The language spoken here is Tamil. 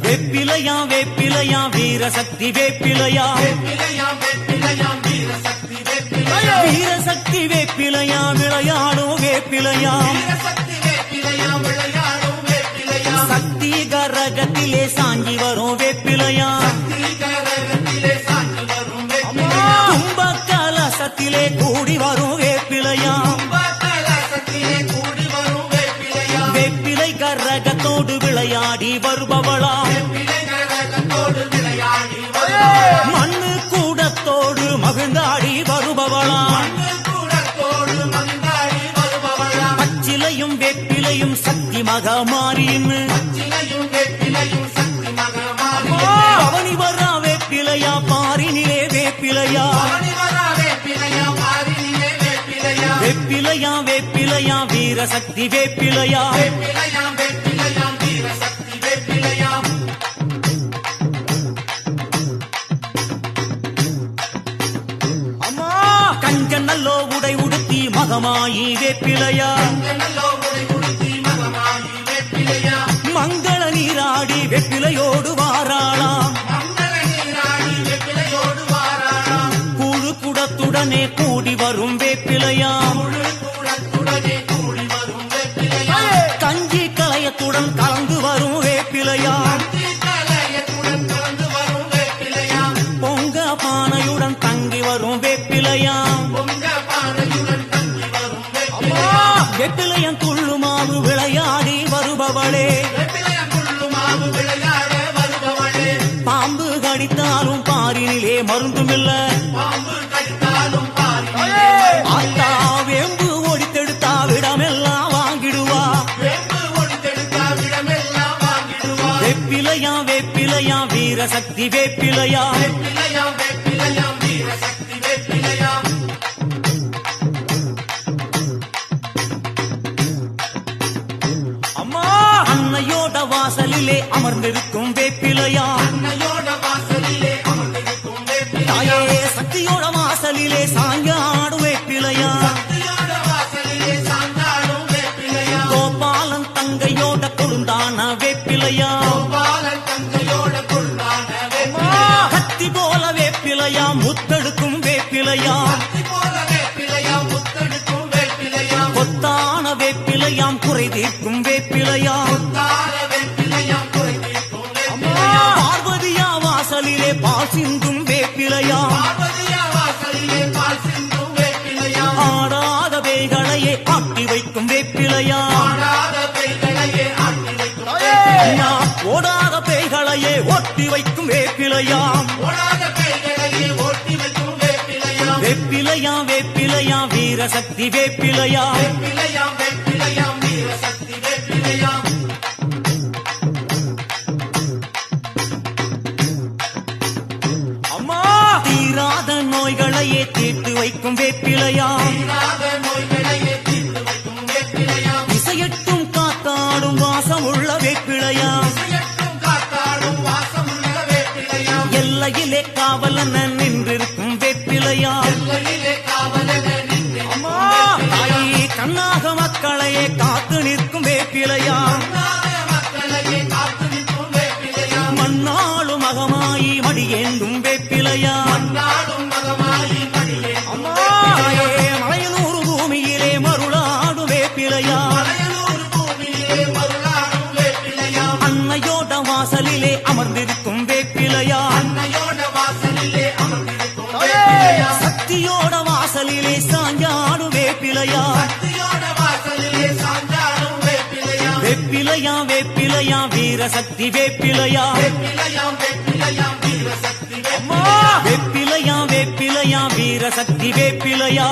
வேப்பிலையா வேப்பிலையா வீரசக்தி வேப்பிலையா வீரசக்தி வேப்பிலையா விளையாடும் வேப்பிலையா சக்தி கரகத்திலே சாஞ்சி வரும் வேப்பிலையா கும்ப கலசத்திலே கூடி வரும் வேப்பிலையா வேப்பிலை கரகத்தோடு விளையாடி வருபவளா மண்ணு கூடத்தோடு மகிழ்ந்தாடி வருபவளா பச்சிலையும் வேப்பிலையும் சக்தி மகமாரின் அவனி வரா வேப்பிலையா பாரினிலே வேப்பிலையா வேப்பிலையா வேப்பிலையா வீரசக்தி வேப்பிலையா அம்மா கஞ்சநல்லோ உடை உடுத்தி மகமாயி வேப்பிலையா மங்கள நீராடி வெப்பிலையோடு வாராளாம் கூழு குடத்துடனே கூடி வரும் வேப்பிலையா கஞ்சி கலையத்துடன் கலந்து வரும் வேப்பிலையா பொங்க பானையுடன் தங்கி வரும் வேப்பிலையா வெப்பிலையன் துள்ளு மாவு விளையாடி வருபவளே பாம்பு கடித்தாலும் பாரினிலே மருந்துமில்ல ஆத்தா வேம்பு ஓடித்தெடுத்தா விடமெல்லாம் வாங்கிடுவா வேப்பிலையா வேப்பிலையா வீரசக்தி வேப்பிலையா அம்மா அன்னையோட வாசலிலே அமர்ந்திருக்கும் வேப்பிலையா தாயே சக்தியோட வாசலிலே சாஞ்சாடும் வேப்பிலையா கோபாலன் தங்கையோட கொழுந்தான வேப்பிலையா கத்தி போல வேப்பிலையா முத்தெடுக்கும் வேப்பிலையா கொத்தான வேப்பிலையாம் குறை தீர்க்கும் வேப்பிலையா பார்வதியா வாசலிலே பால் சிந்தும் வேப்பிலையா ஆடாத பேய்களையே ஆட்டி வைக்கும் வேப்பிலையா ஓடாத பேய்களையே ஓட்டி வைக்கும் வேப்பிலையா வேப்பிலையா வேப்பிலையா வீரசக்தி வேப்பிலையா அம்மா தீராத நோய்களையே தீர்த்து வைக்கும் வேப்பிலையா இசையட்டும் காத்தாடும் வாசம் உள்ள வேப்பிலையா எல்லையிலே காவலன நின்றிருக்கும் வேப்பிலையா அம்மா தாயே கண்ணாக மக்களையே காத்து நிற்கும் வேப்பிலையா மண்ணாளும் மகமாயி மடியேந்தும் வேப்பிலையா அம்மா தாயே மலையனூர் பூமியிலே மருளாடும் வேப்பிலையா அன்னையோட வாசலிலே அமர்ந்திருக்கும் வேப்பிலையா சக்தியோட வாசலிலே சாஞ்சாடும் வேப்பிலையா வேப்பிலையா வேப்பிலையா வீரசக்தி வேப்பிலையா அம்மா வேப்பிலையா வேப்பிலையா வீரசக்தி வேப்பிலையா